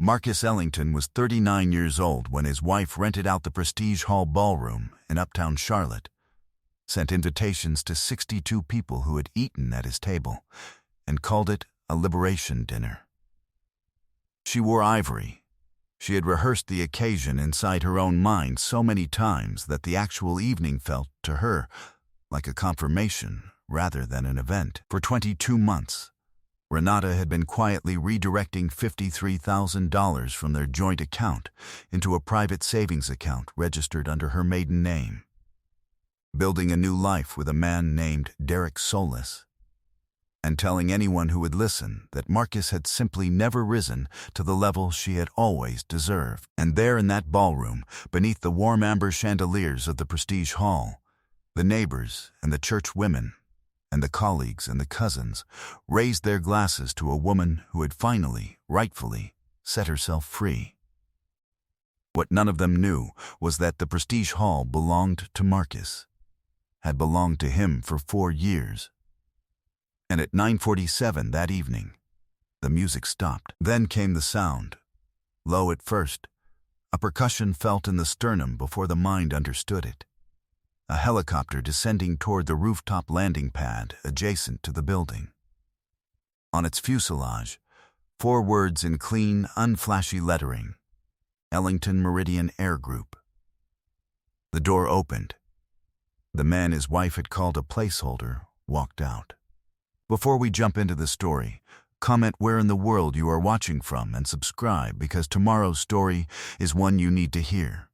Marcus Ellington was 39 years old when his wife rented out the Prestige Hall Ballroom in uptown Charlotte, sent invitations to 62 people who had eaten at his table, and called it a liberation dinner. She wore ivory. She had rehearsed the occasion inside her own mind so many times that the actual evening felt, to her, like a confirmation rather than an event. For 22 months, Renata had been quietly redirecting $53,000 from their joint account into a private savings account registered under her maiden name, building a new life with a man named Derek Solis, and telling anyone who would listen that Marcus had simply never risen to the level she had always deserved. And there in that ballroom, beneath the warm amber chandeliers of the Prestige Hall, the neighbors and the church women and the colleagues and the cousins raised their glasses to a woman who had finally, rightfully, set herself free. What none of them knew was that the Prestige Hall belonged to Marcus, had belonged to him for 4 years. And at 9:47 that evening, the music stopped. Then came the sound, low at first, a percussion felt in the sternum before the mind understood it. A helicopter descending toward the rooftop landing pad adjacent to the building. On its fuselage, 4 words in clean, unflashy lettering: Ellington Meridian Air Group. The door opened. The man his wife had called a placeholder walked out. Before we jump into the story, comment where in the world you are watching from and subscribe, because tomorrow's story is one you need to hear.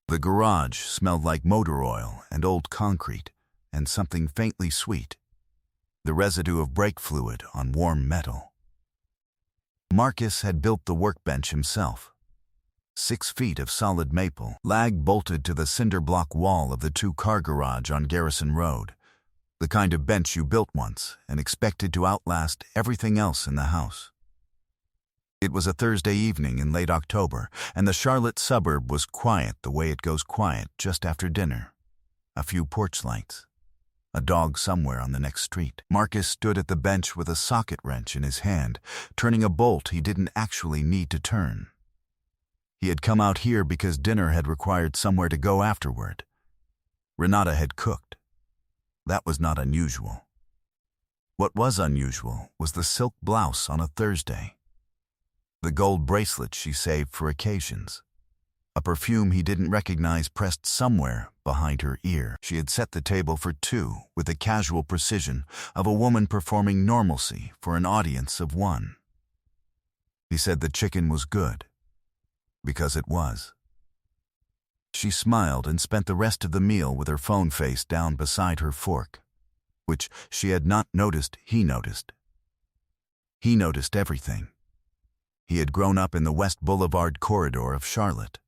The garage smelled like motor oil and old concrete and something faintly sweet, the residue of brake fluid on warm metal. Marcus had built the workbench himself. 6 feet of solid maple, lag bolted to the cinder block wall of the 2-car garage on Garrison Road, the kind of bench you built once and expected to outlast everything else in the house. It was a Thursday evening in late October, and the Charlotte suburb was quiet the way it goes quiet just after dinner. A few porch lights. A dog somewhere on the next street. Marcus stood at the bench with a socket wrench in his hand, turning a bolt he didn't actually need to turn. He had come out here because dinner had required somewhere to go afterward. Renata had cooked. That was not unusual. What was unusual was the silk blouse on a Thursday, the gold bracelet she saved for occasions, a perfume he didn't recognize pressed somewhere behind her ear. She had set the table for 2 with the casual precision of a woman performing normalcy for an audience of 1. He said the chicken was good, because it was. She smiled and spent the rest of the meal with her phone face down beside her fork, which she had not noticed he noticed. He noticed everything. He had grown up in the West Boulevard corridor of Charlotte,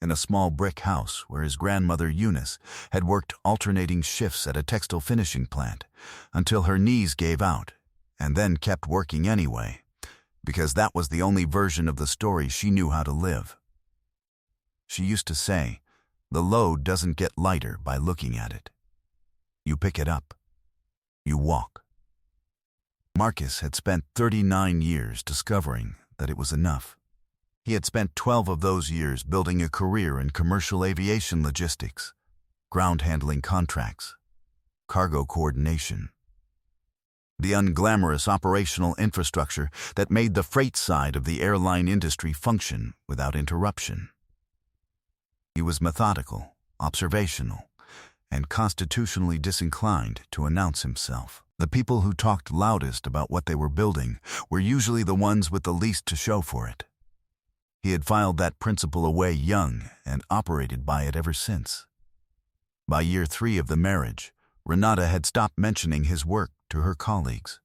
in a small brick house where his grandmother Eunice had worked alternating shifts at a textile finishing plant until her knees gave out, and then kept working anyway, because that was the only version of the story she knew how to live. She used to say, the load doesn't get lighter by looking at it. You pick it up. You walk. Marcus had spent 39 years discovering that it was enough. He had spent 12 of those years building a career in commercial aviation logistics, ground handling contracts, cargo coordination, the unglamorous operational infrastructure that made the freight side of the airline industry function without interruption. He was methodical, observational, and constitutionally disinclined to announce himself. The people who talked loudest about what they were building were usually the ones with the least to show for it. He had filed that principle away young and operated by it ever since. By year 3 of the marriage, Renata had stopped mentioning his work to her colleagues.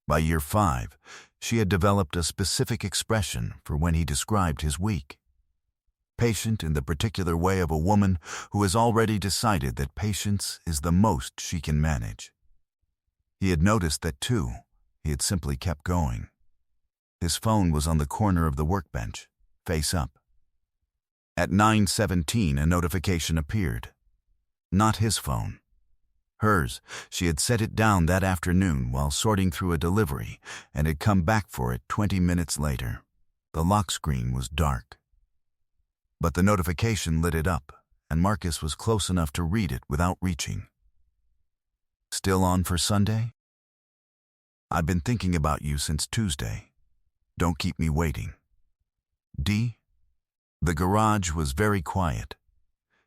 By year 5, she had developed a specific expression for when he described his week. Patient in the particular way of a woman who has already decided that patience is the most she can manage. He had noticed that, too. He had simply kept going. His phone was on the corner of the workbench, face up. At 9:17, a notification appeared. Not his phone. Hers. She had set it down that afternoon while sorting through a delivery and had come back for it 20 minutes later. The lock screen was dark. But the notification lit it up, and Marcus was close enough to read it without reaching. Still on for Sunday? I've been thinking about you since Tuesday. Don't keep me waiting. D. The garage was very quiet.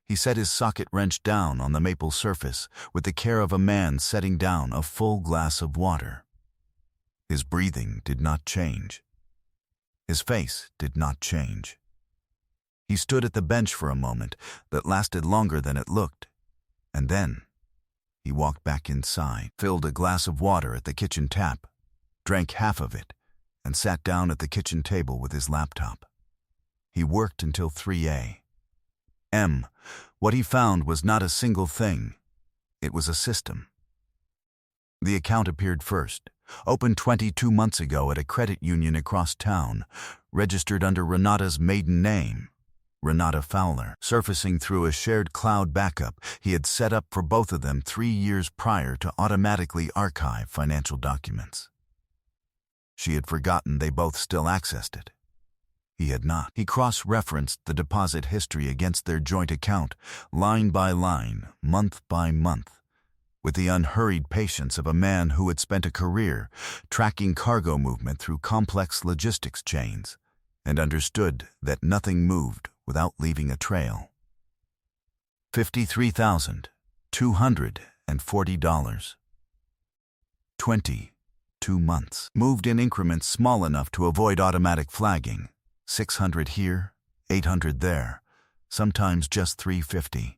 He set his socket wrench down on the maple surface with the care of a man setting down a full glass of water. His breathing did not change. His face did not change. He stood at the bench for a moment that lasted longer than it looked, and then he walked back inside, filled a glass of water at the kitchen tap, drank half of it, and sat down at the kitchen table with his laptop. He worked until 3 a.m. What he found was not a single thing. It was a system. The account appeared first, opened 22 months ago at a credit union across town, registered under Renata's maiden name, Renata Fowler, surfacing through a shared cloud backup he had set up for both of them 3 years prior to automatically archive financial documents. She had forgotten they both still accessed it. He had not. He cross-referenced the deposit history against their joint account, line by line, month by month, with the unhurried patience of a man who had spent a career tracking cargo movement through complex logistics chains and understood that nothing moved without leaving a trail. $53,240. 22 months. Moved in increments small enough to avoid automatic flagging. 600 here, 800 there, sometimes just 350,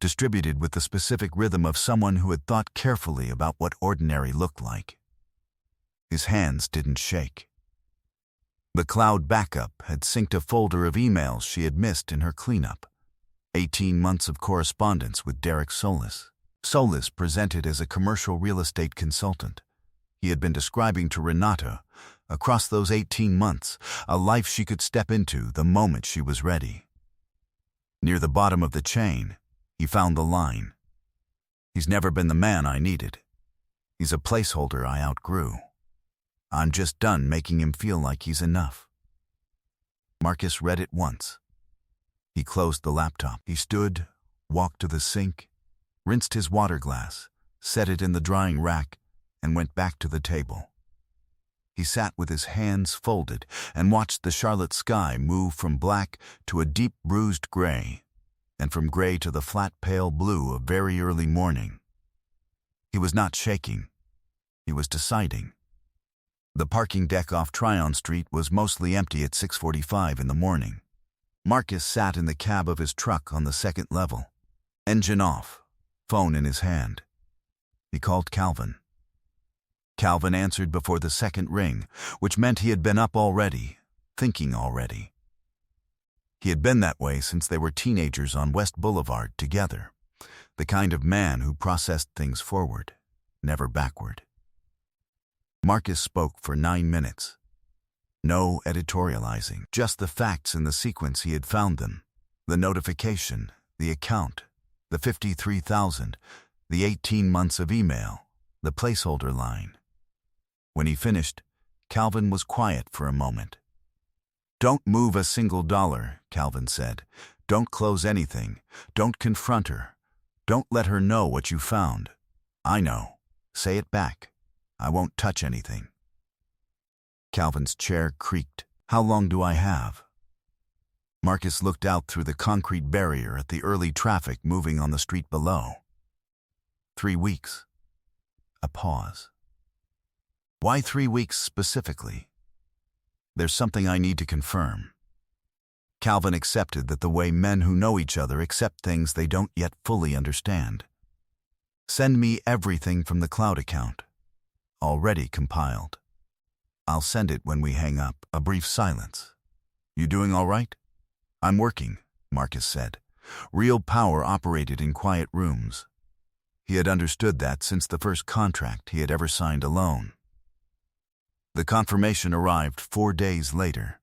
distributed with the specific rhythm of someone who had thought carefully about what ordinary looked like. His hands didn't shake. The cloud backup had synced a folder of emails she had missed in her cleanup. 18 months of correspondence with Derek Solis. Solis presented as a commercial real estate consultant. He had been describing to Renata, across those 18 months, a life she could step into the moment she was ready. Near the bottom of the chain, he found the line. He's never been the man I needed. He's a placeholder I outgrew. I'm just done making him feel like he's enough. Marcus read it once. He closed the laptop. He stood, walked to the sink, rinsed his water glass, set it in the drying rack, and went back to the table. He sat with his hands folded and watched the Charlotte sky move from black to a deep bruised gray, and from gray to the flat pale blue of very early morning. He was not shaking. He was deciding. The parking deck off Tryon Street was mostly empty at 6:45 in the morning. Marcus sat in the cab of his truck on the second level. Engine off, phone in his hand. He called Calvin. Calvin answered before the second ring, which meant he had been up already, thinking already. He had been that way since they were teenagers on West Boulevard together, the kind of man who processed things forward, never backward. Marcus spoke for 9 minutes. No editorializing, just the facts in the sequence he had found them, the notification, the account, the 53,000, the 18 months of email, the placeholder line. When he finished, Calvin was quiet for a moment. "Don't move a single dollar," Calvin said. "Don't close anything. Don't confront her. Don't let her know what you found. I know. Say it back. I won't touch anything." Calvin's chair creaked. "How long do I have?" Marcus looked out through the concrete barrier at the early traffic moving on the street below. 3 weeks. A pause. "Why 3 weeks specifically?" "There's something I need to confirm." Calvin accepted that the way men who know each other accept things they don't yet fully understand. "Send me everything from the cloud account. Already compiled. I'll send it when we hang up." A brief silence. "You doing all right?" "I'm working," Marcus said. Real power operated in quiet rooms. He had understood that since the first contract he had ever signed alone. The confirmation arrived 4 days later.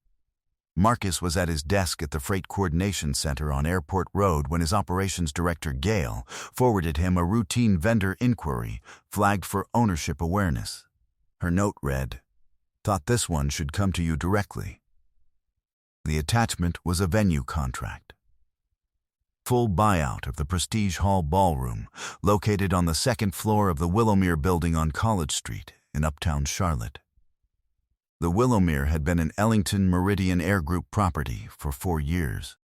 Marcus was at his desk at the Freight Coordination Center on Airport Road when his operations director, Gail, forwarded him a routine vendor inquiry flagged for ownership awareness. Her note read, "Thought this one should come to you directly." The attachment was a venue contract. Full buyout of the Prestige Hall Ballroom, located on the second floor of the Willowmere building on College Street in uptown Charlotte. The Willowmere had been an Ellington Meridian Air Group property for 4 years.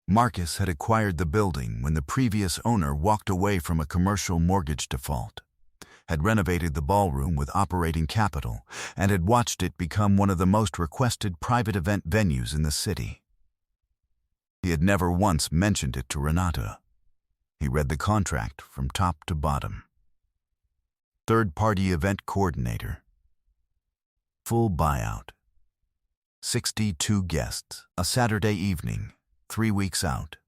Marcus had acquired the building when the previous owner walked away from a commercial mortgage default, had renovated the ballroom with operating capital, and had watched it become one of the most requested private event venues in the city. He had never once mentioned it to Renata. He read the contract from top to bottom. Third-party event coordinator. Full buyout. 62 guests, a Saturday evening, 3 weeks out.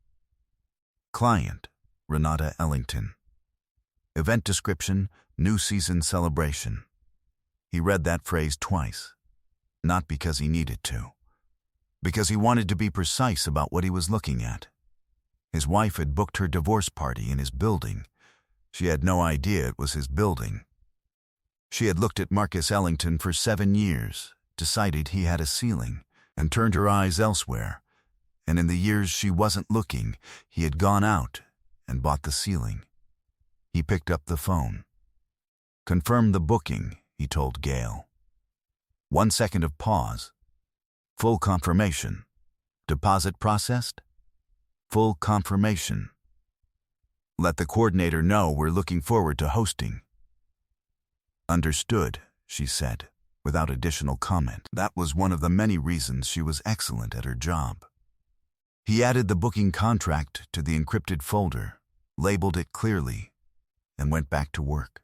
Client, Renata Ellington. Event description, new season celebration. He read that phrase twice, not because he needed to, because he wanted to be precise about what he was looking at. His wife had booked her divorce party in his building. She had no idea it was his building. She had looked at Marcus Ellington for 7 years, decided he had a ceiling, and turned her eyes elsewhere. And in the years she wasn't looking, he had gone out and bought the ceiling. He picked up the phone. Confirm the booking, he told Gail. 1 second of pause. Full confirmation. Deposit processed? Full confirmation. Let the coordinator know we're looking forward to hosting. Understood, she said, without additional comment. That was one of the many reasons she was excellent at her job. He added the booking contract to the encrypted folder, labeled it clearly, and went back to work.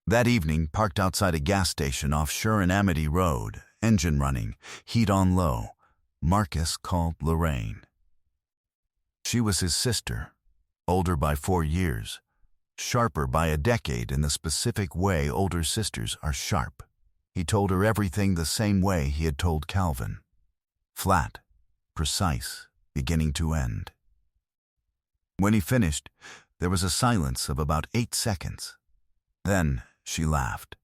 That evening, parked outside a gas station off Shore and Amity Road, engine running, heat on low, Marcus called Lorraine. She was his sister, older by 4 years, sharper by a decade in the specific way older sisters are sharp. He told her everything the same way he had told Calvin. Flat, precise, beginning to end. When he finished, there was a silence of about 8 seconds. Then she laughed.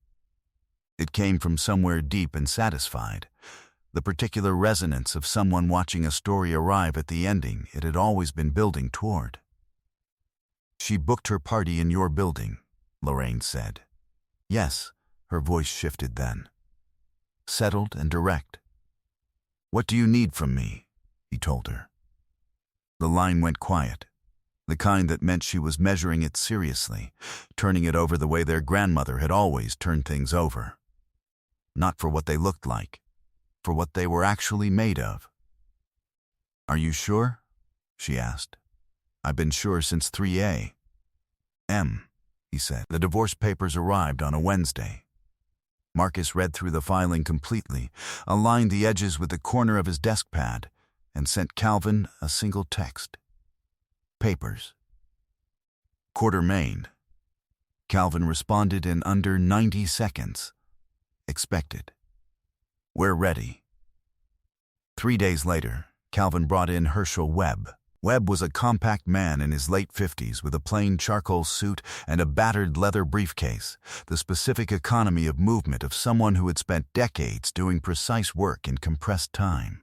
It came from somewhere deep and satisfied, the particular resonance of someone watching a story arrive at the ending it had always been building toward. She booked her party in your building, Lorraine said. Yes, her voice shifted then. Settled and direct. What do you need from me? He told her. The line went quiet, the kind that meant she was measuring it seriously, turning it over the way their grandmother had always turned things over. Not for what they looked like, for what they were actually made of. Are you sure? She asked. I've been sure since 3A. He said. The divorce papers arrived on a Wednesday. Marcus read through the filing completely, aligned the edges with the corner of his desk pad, and sent Calvin a single text. Papers. Quarter Main. Calvin responded in under 90 seconds. Expected. We're ready. 3 days later, Calvin brought in Herschel Webb. Webb was a compact man in his late 50s with a plain charcoal suit and a battered leather briefcase, the specific economy of movement of someone who had spent decades doing precise work in compressed time.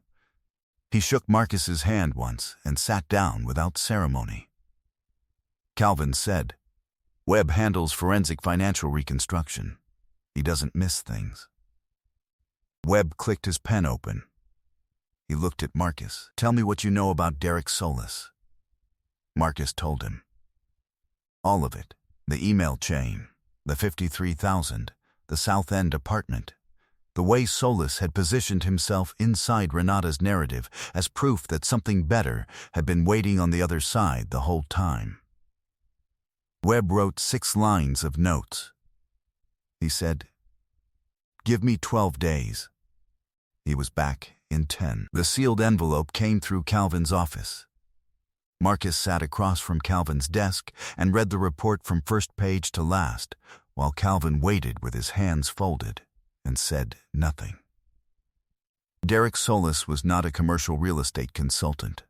He shook Marcus's hand once and sat down without ceremony. Calvin said, Webb handles forensic financial reconstruction. He doesn't miss things. Webb clicked his pen open. He looked at Marcus. Tell me what you know about Derek Solis. Marcus told him. All of it. The email chain, the 53,000, the South End apartment. The way Solis had positioned himself inside Renata's narrative as proof that something better had been waiting on the other side the whole time. Webb wrote 6 lines of notes. He said, Give me 12 days. He was back in 10. The sealed envelope came through Calvin's office. Marcus sat across from Calvin's desk and read the report from first page to last, while Calvin waited with his hands folded and said nothing. Derek Solis was not a commercial real estate consultant.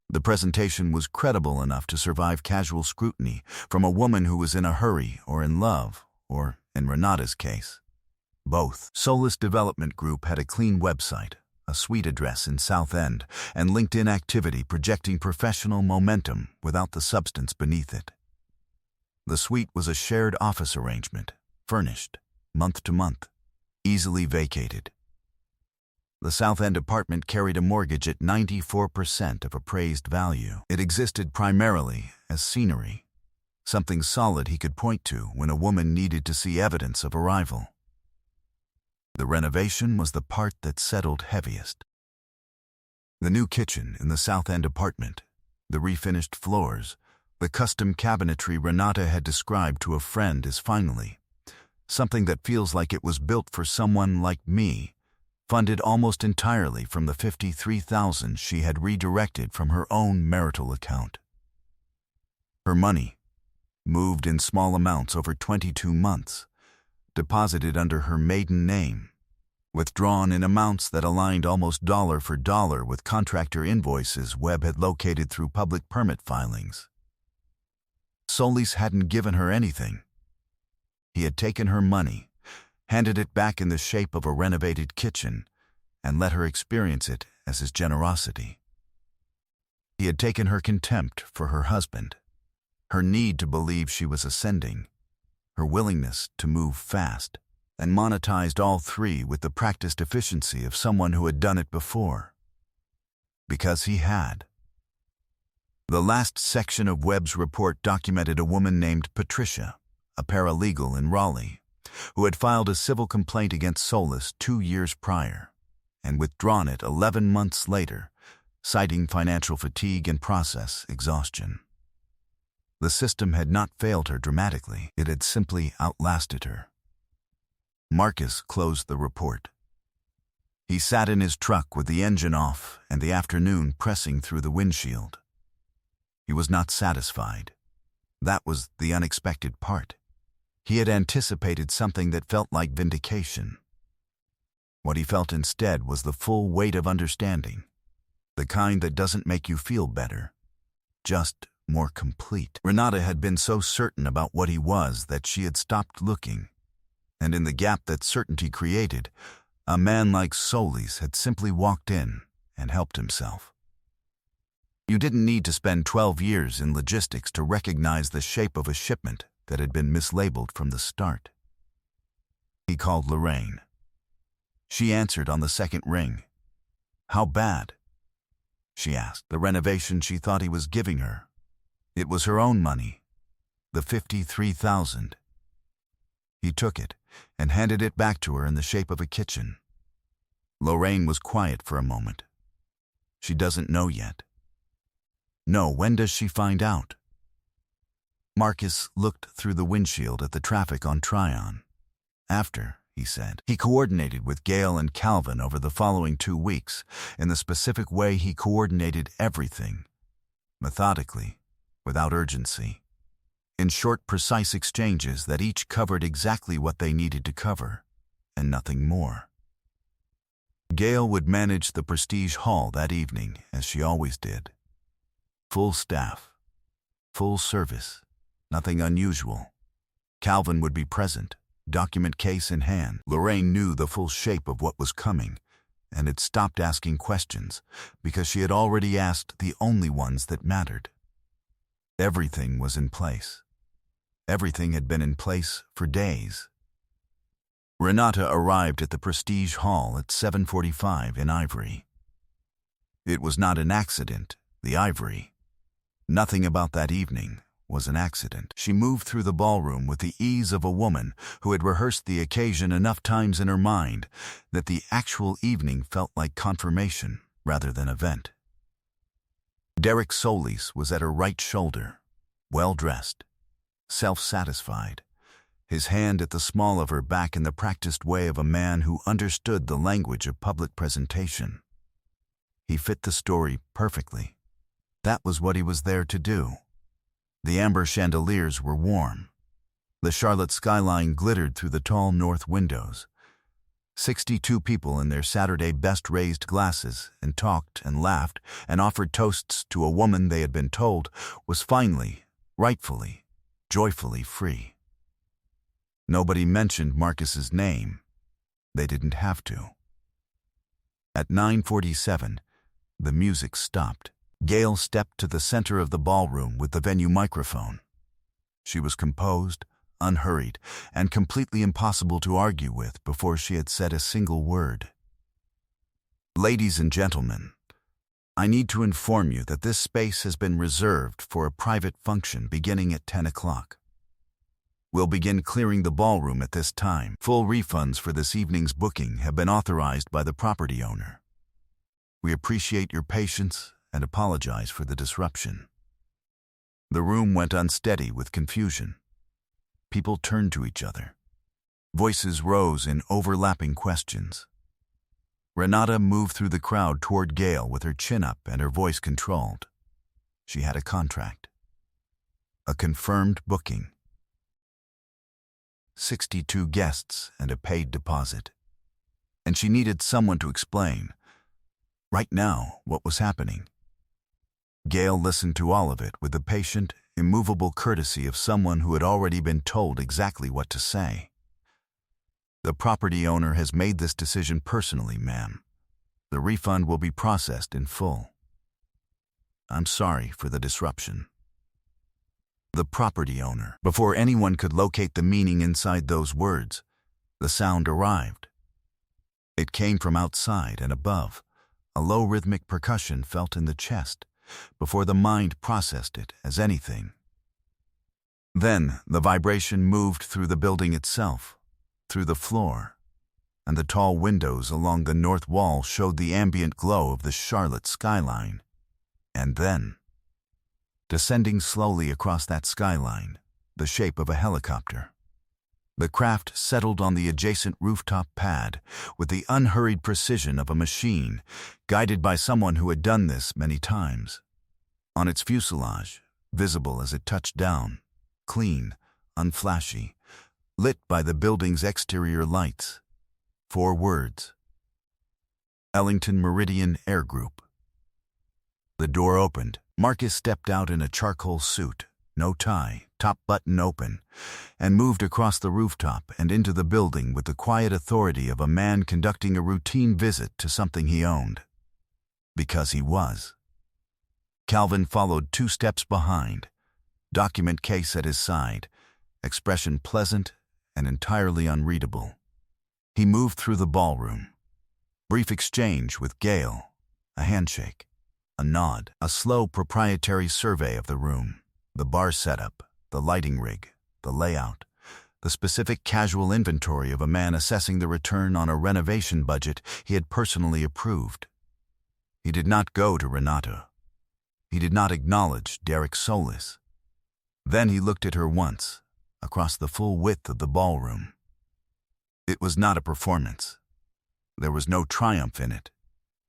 The presentation was credible enough to survive casual scrutiny from a woman who was in a hurry or in love, or, in Renata's case, both. Solis Development Group had a clean website, a suite address in South End, and LinkedIn activity projecting professional momentum without the substance beneath it. The suite was a shared office arrangement, furnished, month to month, easily vacated. The South End apartment carried a mortgage at 94% of appraised value. It existed primarily as scenery, something solid he could point to when a woman needed to see evidence of arrival. The renovation was the part that settled heaviest. The new kitchen in the South End apartment, the refinished floors, the custom cabinetry Renata had described to a friend as finally something that feels like it was built for someone like me, funded almost entirely from the $53,000 she had redirected from her own marital account. Her money, moved in small amounts over 22 months, deposited under her maiden name, withdrawn in amounts that aligned almost dollar for dollar with contractor invoices Webb had located through public permit filings. Solis hadn't given her anything. He had taken her money, handed it back in the shape of a renovated kitchen, and let her experience it as his generosity. He had taken her contempt for her husband, her need to believe she was ascending, her willingness to move fast, and monetized all three with the practiced efficiency of someone who had done it before. Because he had. The last section of Webb's report documented a woman named Patricia, a paralegal in Raleigh, who had filed a civil complaint against Solis 2 years prior, and withdrawn it 11 months later, citing financial fatigue and process exhaustion. The system had not failed her dramatically, it had simply outlasted her. Marcus closed the report. He sat in his truck with the engine off and the afternoon pressing through the windshield. He was not satisfied. That was the unexpected part. He had anticipated something that felt like vindication. What he felt instead was the full weight of understanding, the kind that doesn't make you feel better, just more complete. Renata had been so certain about what he was that she had stopped looking, and in the gap that certainty created, a man like Solis had simply walked in and helped himself. You didn't need to spend 12 years in logistics to recognize the shape of a shipment that had been mislabeled from the start. He called Lorraine. She answered on the second ring. How bad? She asked. The renovation she thought he was giving her. It was her own money, the $53,000. He took it and handed it back to her in the shape of a kitchen. Lorraine was quiet for a moment. She doesn't know yet. No, when does she find out? Marcus looked through the windshield at the traffic on Tryon. After, he said. He coordinated with Gail and Calvin over the following 2 weeks in the specific way he coordinated everything, methodically, without urgency, in short, precise exchanges that each covered exactly what they needed to cover, and nothing more. Gail would manage the Prestige Hall that evening, as she always did. Full staff, full service, nothing unusual. Calvin would be present, document case in hand. Lorraine knew the full shape of what was coming, and had stopped asking questions because she had already asked the only ones that mattered. Everything was in place. Everything had been in place for days. Renata arrived at the Prestige Hall at 7:45 in Ivory. It was not an accident, the Ivory. Nothing about that evening was an accident. She moved through the ballroom with the ease of a woman who had rehearsed the occasion enough times in her mind that the actual evening felt like confirmation rather than event. Derek Solis was at her right shoulder, well-dressed, self-satisfied, his hand at the small of her back in the practiced way of a man who understood the language of public presentation. He fit the story perfectly. That was what he was there to do. The amber chandeliers were warm. The Charlotte skyline glittered through the tall north windows. 62 people in their Saturday best raised glasses and talked and laughed and offered toasts to a woman they had been told was finally, rightfully, joyfully free. Nobody mentioned Marcus's name. They didn't have to. At 9:47, the music stopped. Gail stepped to the center of the ballroom with the venue microphone. She was composed, unhurried, and completely impossible to argue with before she had said a single word. "Ladies and gentlemen, I need to inform you that this space has been reserved for a private function beginning at 10 o'clock. We'll begin clearing the ballroom at this time. Full refunds for this evening's booking have been authorized by the property owner. We appreciate your patience and apologize for the disruption." The room went unsteady with confusion. People turned to each other. Voices rose in overlapping questions. Renata moved through the crowd toward Gail with her chin up and her voice controlled. She had a contract. A confirmed booking. 62 guests and a paid deposit. And she needed someone to explain, right now, what was happening. Gail listened to all of it with the patient, immovable courtesy of someone who had already been told exactly what to say. "The property owner has made this decision personally, ma'am. The refund will be processed in full. I'm sorry for the disruption." The property owner. Before anyone could locate the meaning inside those words, the sound arrived. It came from outside and above, a low rhythmic percussion felt in the chest, before the mind processed it as anything. Then the vibration moved through the building itself, through the floor, and the tall windows along the north wall showed the ambient glow of the Charlotte skyline. And then, descending slowly across that skyline, the shape of a helicopter. The craft settled on the adjacent rooftop pad with the unhurried precision of a machine, guided by someone who had done this many times. On its fuselage, visible as it touched down, clean, unflashy, lit by the building's exterior lights, 4 words: Ellington Meridian Air Group. The door opened. Marcus stepped out in a charcoal suit, no tie, top button open, and moved across the rooftop and into the building with the quiet authority of a man conducting a routine visit to something he owned. Because he was. Calvin followed 2 steps behind, document case at his side, expression pleasant and entirely unreadable. He moved through the ballroom. Brief exchange with Gail, a handshake, a nod, a slow proprietary survey of the room, the bar setup, the lighting rig, the layout, the specific casual inventory of a man assessing the return on a renovation budget he had personally approved. He did not go to Renata. He did not acknowledge Derek Solis. Then he looked at her once, across the full width of the ballroom. It was not a performance. There was no triumph in it.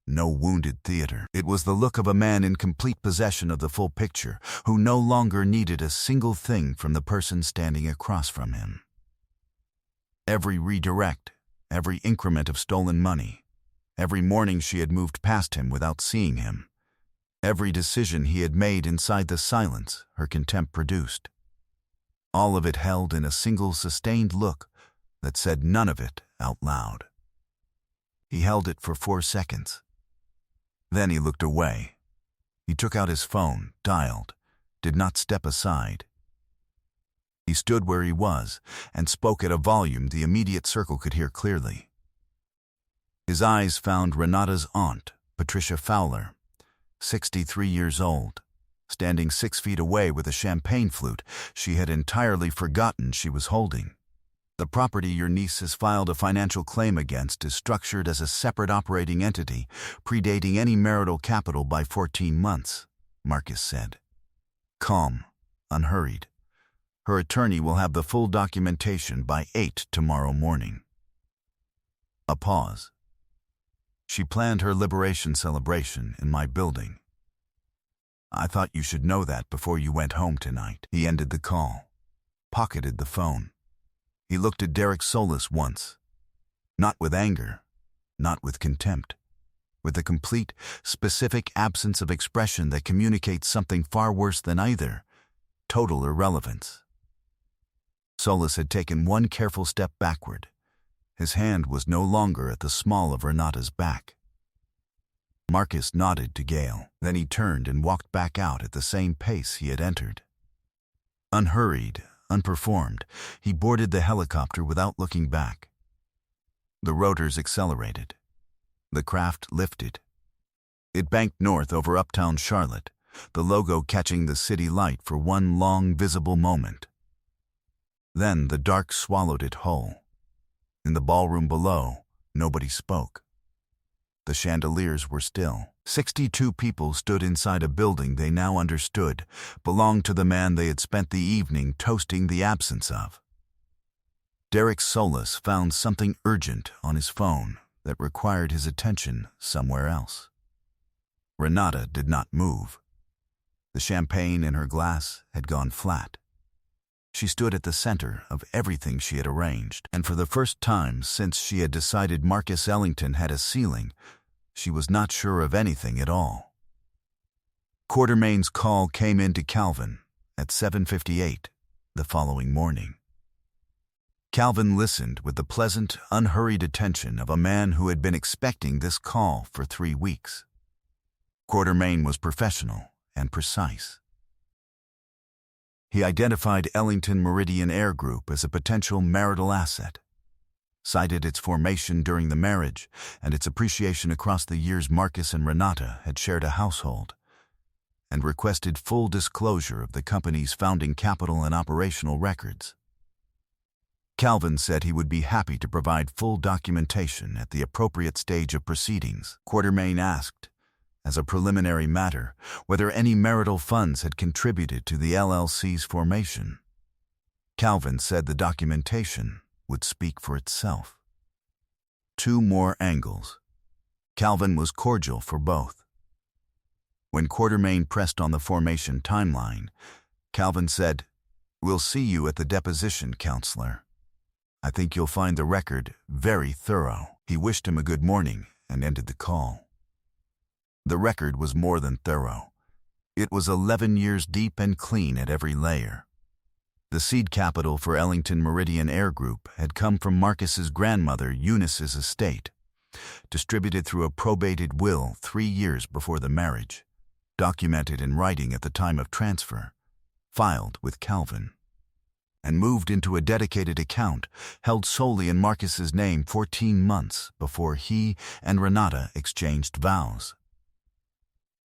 No wounded theater. It was the look of a man in complete possession of the full picture, who no longer needed a single thing from the person standing across from him. Every redirect, every increment of stolen money, every morning she had moved past him without seeing him, every decision he had made inside the silence her contempt produced. All of it held in a single sustained look that said none of it out loud. He held it for 4 seconds. Then he looked away. He took out his phone, dialed, did not step aside. He stood where he was and spoke at a volume the immediate circle could hear clearly. His eyes found Renata's aunt, Patricia Fowler, 63 years old, standing 6 feet away with a champagne flute she had entirely forgotten she was holding. "The property your niece has filed a financial claim against is structured as a separate operating entity, predating any marital capital by 14 months, Marcus said. Calm, unhurried. Her attorney will have the full documentation by 8 tomorrow morning. A pause. "She planned her liberation celebration in my building. I thought you should know that before you went home tonight." He ended the call, pocketed the phone. He looked at Derek Solis once, not with anger, not with contempt, with a complete, specific absence of expression that communicates something far worse than either: total irrelevance. Solis had taken one careful step backward. His hand was no longer at the small of Renata's back. Marcus nodded to Gale. Then he turned and walked back out at the same pace he had entered. Unhurried, unperformed, he boarded the helicopter without looking back. The rotors accelerated. The craft lifted. It banked north over uptown Charlotte, the logo catching the city light for one long, visible moment. Then the dark swallowed it whole. In the ballroom below, nobody spoke. The chandeliers were still. 62 people stood inside a building they now understood belonged to the man they had spent the evening toasting the absence of. Derek Solis found something urgent on his phone that required his attention somewhere else. Renata did not move. The champagne in her glass had gone flat. She stood at the center of everything she had arranged, and for the first time since she had decided Marcus Ellington had a ceiling, she was not sure of anything at all. Quartermain's call came in to Calvin at 7:58 the following morning. Calvin listened with the pleasant, unhurried attention of a man who had been expecting this call for 3 weeks. Quartermain was professional and precise. He identified Ellington Meridian Air Group as a potential marital asset, cited its formation during the marriage and its appreciation across the years Marcus and Renata had shared a household, and requested full disclosure of the company's founding capital and operational records. Calvin said he would be happy to provide full documentation at the appropriate stage of proceedings. Quartermain asked, as a preliminary matter, whether any marital funds had contributed to the LLC's formation. Calvin said the documentation would speak for itself. 2 more angles. Calvin was cordial for both. When Quartermain pressed on the formation timeline, Calvin said, "We'll see you at the deposition, counselor. I think you'll find the record very thorough." He wished him a good morning and ended the call. The record was more than thorough. It was 11 years deep and clean at every layer. The seed capital for Ellington Meridian Air Group had come from Marcus's grandmother Eunice's estate, distributed through a probated will 3 years before the marriage, documented in writing at the time of transfer, filed with Calvin, and moved into a dedicated account held solely in Marcus's name 14 months before he and Renata exchanged vows.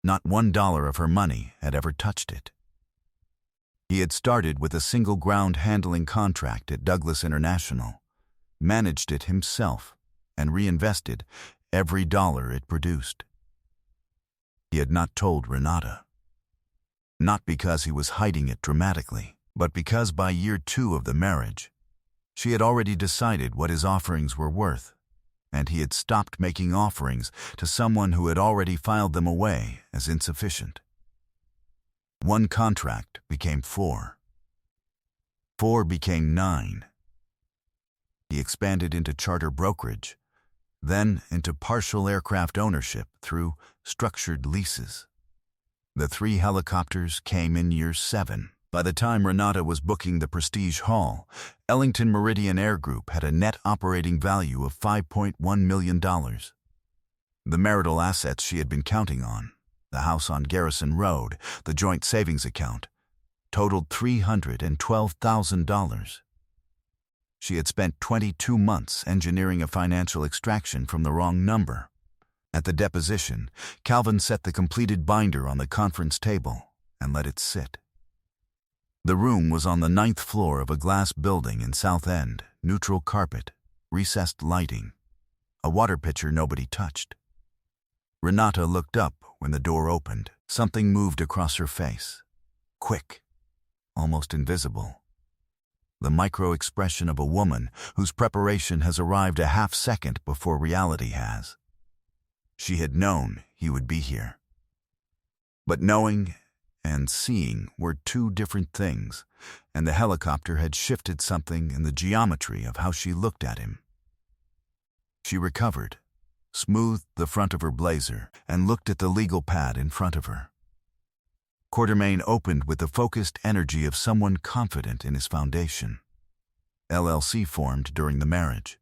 Not $1 of her money had ever touched it. He had started with a single ground handling contract at Douglas International, managed it himself, and reinvested every dollar it produced. He had not told Renata. Not because he was hiding it dramatically, but because by year 2 of the marriage, she had already decided what his offerings were worth, and he had stopped making offerings to someone who had already filed them away as insufficient. 1 contract became 4. 4 became 9. He expanded into charter brokerage, then into partial aircraft ownership through structured leases. The 3 helicopters came in year 7. By the time Renata was booking the Prestige Hall, Ellington Meridian Air Group had a net operating value of $5.1 million. The marital assets she had been counting on, the house on Garrison Road, the joint savings account, totaled $312,000. She had spent 22 months engineering a financial extraction from the wrong number. At the deposition, Calvin set the completed binder on the conference table and let it sit. The room was on the 9th floor of a glass building in South End, neutral carpet, recessed lighting, a water pitcher nobody touched. Renata looked up when the door opened. Something moved across her face. Quick, almost invisible. The micro-expression of a woman whose preparation has arrived a half-second before reality has. She had known he would be here. But knowing and seeing were 2 different things, and the helicopter had shifted something in the geometry of how she looked at him. She recovered, smoothed the front of her blazer, and looked at the legal pad in front of her. Quartermain opened with the focused energy of someone confident in his foundation. LLC formed during the marriage.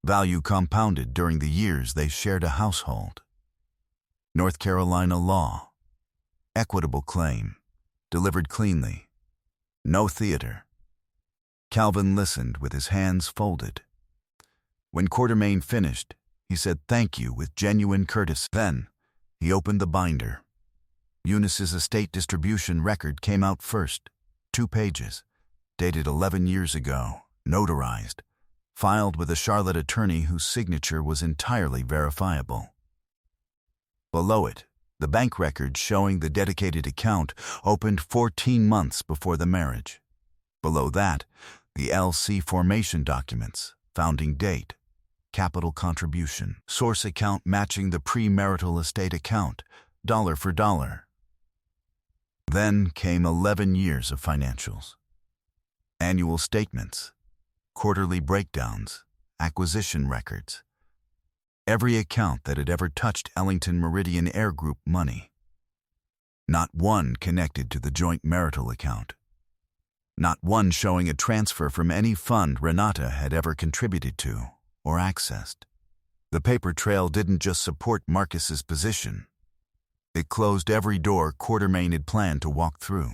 Value compounded during the years they shared a household. North Carolina law. Equitable claim. Delivered cleanly. No theater. Calvin listened with his hands folded. When Quartermain finished, he said thank you with genuine courtesy. Then, he opened the binder. Eunice's estate distribution record came out first. 2 pages, dated 11 years ago, notarized, filed with a Charlotte attorney whose signature was entirely verifiable. Below it, the bank record showing the dedicated account opened 14 months before the marriage. Below that, the LC formation documents, founding date, capital contribution, source account matching the premarital estate account, dollar for dollar. Then came 11 years of financials. Annual statements, quarterly breakdowns, acquisition records. Every account that had ever touched Ellington Meridian Air Group money. Not one connected to the joint marital account. Not one showing a transfer from any fund Renata had ever contributed to or accessed. The paper trail didn't just support Marcus's position. It closed every door Quartermain had planned to walk through.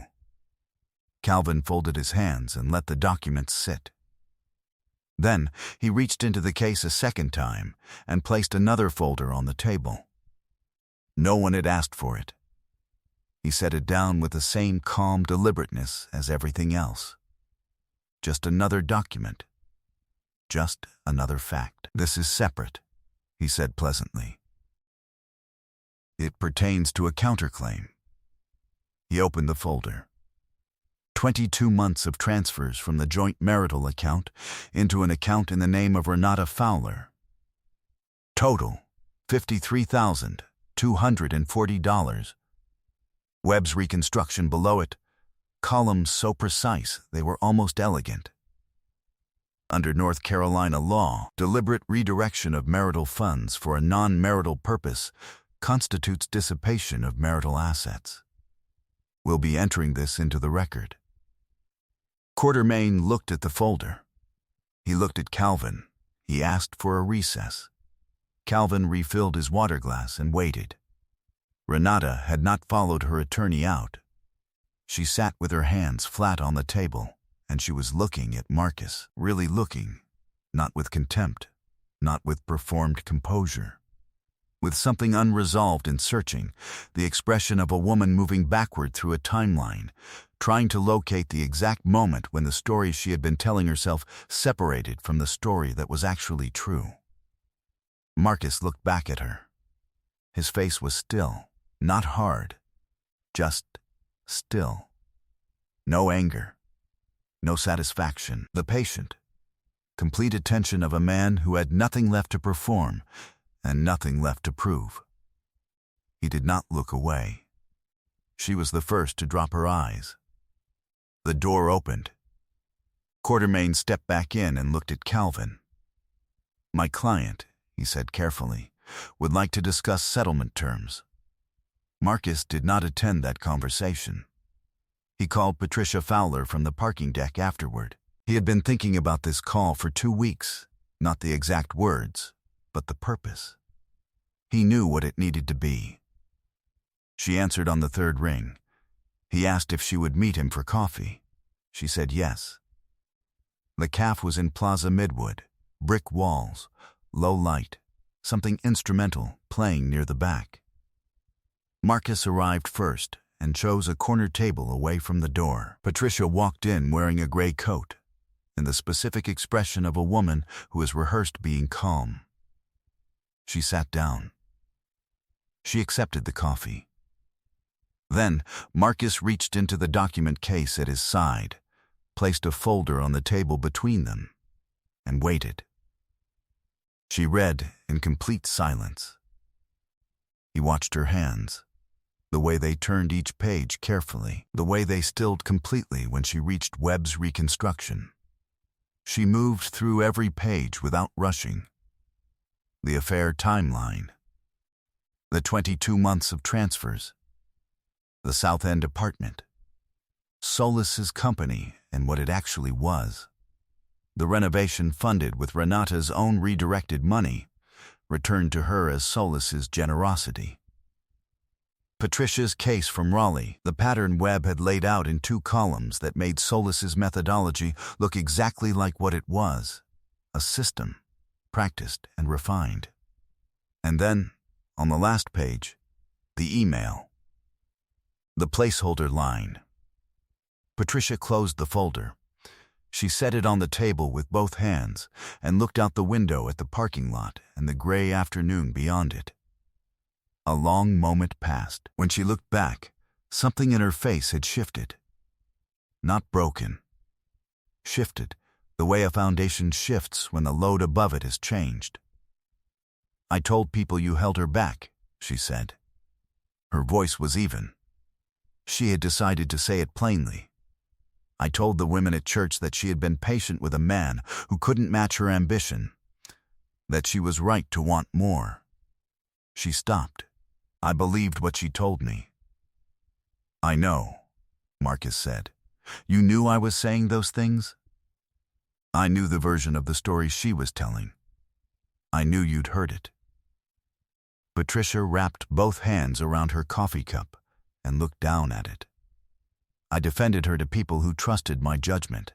Calvin folded his hands and let the documents sit. Then he reached into the case a second time and placed another folder on the table. No one had asked for it. He set it down with the same calm deliberateness as everything else. Just another document. Just another fact. This is separate, he said pleasantly. It pertains to a counterclaim. He opened the folder. 22 months of transfers from the joint marital account into an account in the name of Renata Fowler. Total, $53,240. Webb's reconstruction below it, columns so precise they were almost elegant. Under North Carolina law, deliberate redirection of marital funds for a non-marital purpose constitutes dissipation of marital assets. We'll be entering this into the record. Quartermain looked at the folder. He looked at Calvin. He asked for a recess. Calvin refilled his water glass and waited. Renata had not followed her attorney out. She sat with her hands flat on the table, and she was looking at Marcus, really looking, not with contempt, not with performed composure. With something unresolved and searching, the expression of a woman moving backward through a timeline, trying to locate the exact moment when the story she had been telling herself separated from the story that was actually true. Marcus looked back at her. His face was still, not hard, just still. No anger, no satisfaction. The patient, complete attention of a man who had nothing left to perform and nothing left to prove. He did not look away. She was the first to drop her eyes. The door opened. Quartermain stepped back in and looked at Calvin. "My client," he said carefully, "would like to discuss settlement terms." Marcus did not attend that conversation. He called Patricia Fowler from the parking deck afterward. He had been thinking about this call for 2 weeks, not the exact words, but the purpose. He knew what it needed to be. She answered on the 3rd ring. He asked if she would meet him for coffee. She said yes. The cafe was in Plaza Midwood, brick walls, low light, something instrumental playing near the back. Marcus arrived first and chose a corner table away from the door. Patricia walked in wearing a gray coat and the specific expression of a woman who has rehearsed being calm. She sat down. She accepted the coffee. Then Marcus reached into the document case at his side, placed a folder on the table between them, and waited. She read in complete silence. He watched her hands, the way they turned each page carefully, the way they stilled completely when she reached Webb's reconstruction. She moved through every page without rushing. The affair timeline, the 22 months of transfers, the South End apartment, Solis's company and what it actually was, the renovation funded with Renata's own redirected money, returned to her as Solis's generosity. Patricia's case from Raleigh. The pattern Webb had laid out in 2 columns that made Solis's methodology look exactly like what it was, a system, practiced and refined. And then, on the last page, the email. The placeholder line. Patricia closed the folder. She set it on the table with both hands and looked out the window at the parking lot and the gray afternoon beyond it. A long moment passed. When she looked back, something in her face had shifted. Not broken. Shifted, the way a foundation shifts when the load above it has changed. "I told people you held her back," she said. Her voice was even. She had decided to say it plainly. "I told the women at church that she had been patient with a man who couldn't match her ambition, that she was right to want more." She stopped. "I believed what she told me." "I know," Marcus said. "You knew I was saying those things?" "I knew the version of the story she was telling. I knew you'd heard it." Patricia wrapped both hands around her coffee cup and looked down at it. "I defended her to people who trusted my judgment.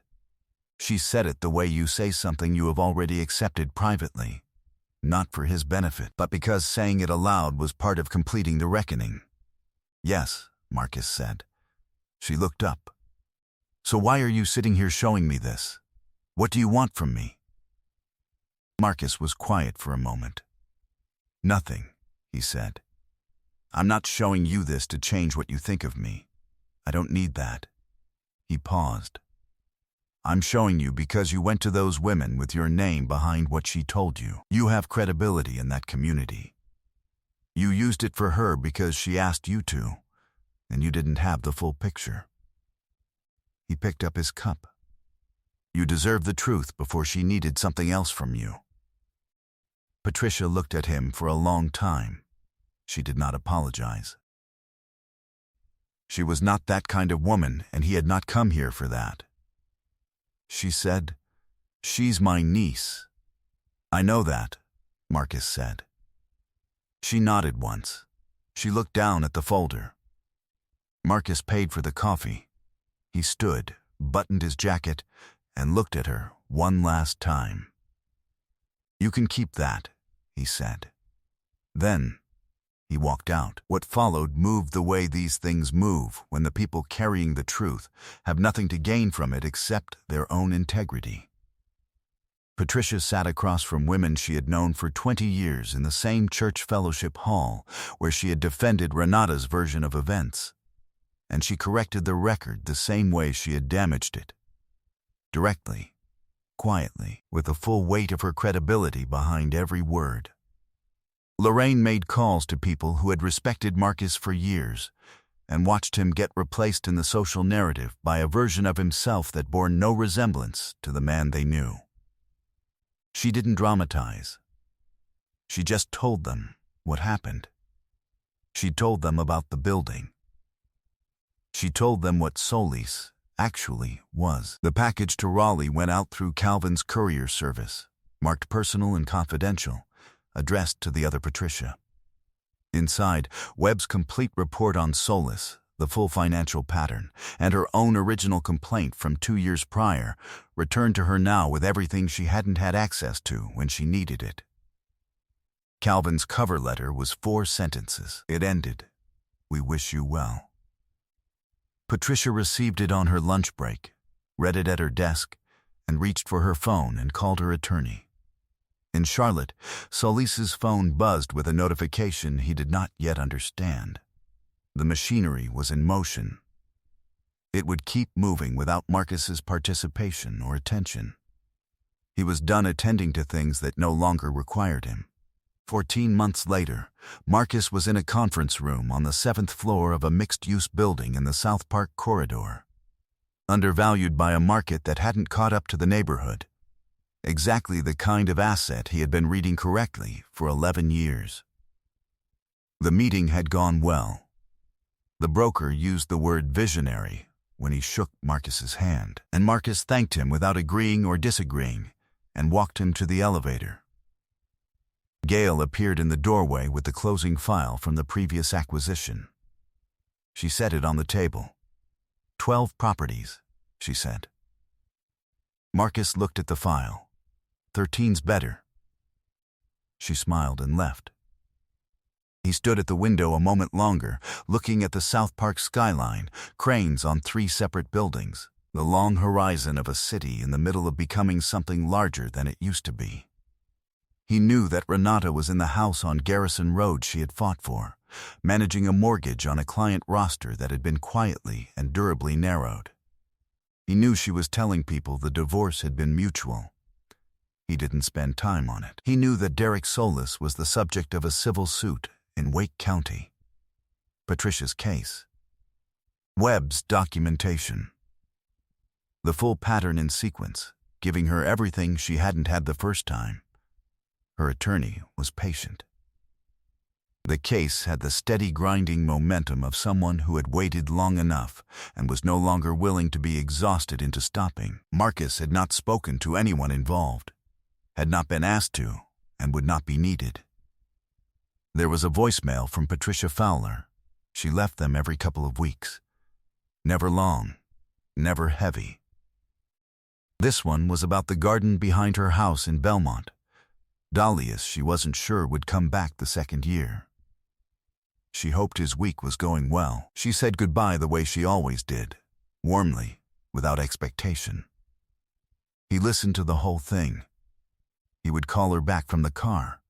She said it the way you say something you have already accepted privately, not for his benefit, but because saying it aloud was part of completing the reckoning." "Yes," Marcus said. She looked up. "So why are you sitting here showing me this? What do you want from me?" Marcus was quiet for a moment. "Nothing," he said. "I'm not showing you this to change what you think of me. I don't need that." He paused. "I'm showing you because you went to those women with your name behind what she told you. You have credibility in that community. You used it for her because she asked you to, and you didn't have the full picture." He picked up his cup. "You deserve the truth before she needed something else from you." Patricia looked at him for a long time. She did not apologize. She was not that kind of woman, and he had not come here for that. She said, "She's my niece." "I know that," Marcus said. She nodded once. She looked down at the folder. Marcus paid for the coffee. He stood, buttoned his jacket, and looked at her one last time. "You can keep that," he said. Then he walked out. What followed moved the way these things move when the people carrying the truth have nothing to gain from it except their own integrity. Patricia sat across from women she had known for 20 years in the same church fellowship hall where she had defended Renata's version of events, and she corrected the record the same way she had damaged it. Directly, quietly, with the full weight of her credibility behind every word. Lorraine made calls to people who had respected Marcus for years and watched him get replaced in the social narrative by a version of himself that bore no resemblance to the man they knew. She didn't dramatize. She just told them what happened. She told them about the building. She told them what Solis actually was. The package to Raleigh went out through Calvin's courier service, marked personal and confidential, addressed to the other Patricia. Inside, Webb's complete report on Solis, the full financial pattern, and her own original complaint from 2 years prior returned to her now with everything she hadn't had access to when she needed it. Calvin's cover letter was 4 sentences. It ended, "We wish you well." Patricia received it on her lunch break, read it at her desk, and reached for her phone and called her attorney. In Charlotte, Solis's phone buzzed with a notification he did not yet understand. The machinery was in motion. It would keep moving without Marcus's participation or attention. He was done attending to things that no longer required him. 14 months later, Marcus was in a conference room on the 7th floor of a mixed-use building in the South Park corridor. Undervalued by a market that hadn't caught up to the neighborhood. Exactly the kind of asset he had been reading correctly for 11 years. The meeting had gone well. The broker used the word visionary when he shook Marcus's hand, and Marcus thanked him without agreeing or disagreeing and walked him to the elevator. Gail appeared in the doorway with the closing file from the previous acquisition. She set it on the table. 12 properties, she said. Marcus looked at the file. 13's better. She smiled and left. He stood at the window a moment longer, looking at the South Park skyline, cranes on 3 separate buildings, the long horizon of a city in the middle of becoming something larger than it used to be. He knew that Renata was in the house on Garrison Road she had fought for, managing a mortgage on a client roster that had been quietly and durably narrowed. He knew she was telling people the divorce had been mutual. He didn't spend time on it. He knew that Derek Solis was the subject of a civil suit in Wake County. Patricia's case. Webb's documentation. The full pattern in sequence, giving her everything she hadn't had the first time. Her attorney was patient. The case had the steady grinding momentum of someone who had waited long enough and was no longer willing to be exhausted into stopping. Marcus had not spoken to anyone involved, had not been asked to, and would not be needed. There was a voicemail from Patricia Fowler. She left them every couple of weeks. Never long, never heavy. This one was about the garden behind her house in Belmont. Dahlias she wasn't sure would come back the second year. She hoped his week was going well. She said goodbye the way she always did, warmly, without expectation. He listened to the whole thing. He would call her back from the car.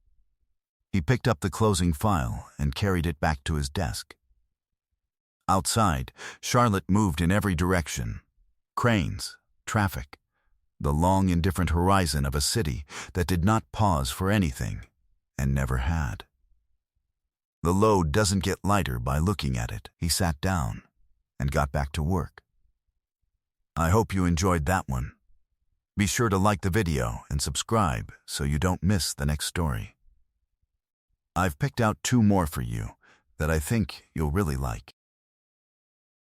He picked up the closing file and carried it back to his desk. Outside, Charlotte moved in every direction. Cranes, traffic, the long indifferent horizon of a city that did not pause for anything, and never had. The load doesn't get lighter by looking at it. He sat down and got back to work. I hope you enjoyed that one. Be sure to like the video and subscribe so you don't miss the next story. I've picked out 2 more for you that I think you'll really like.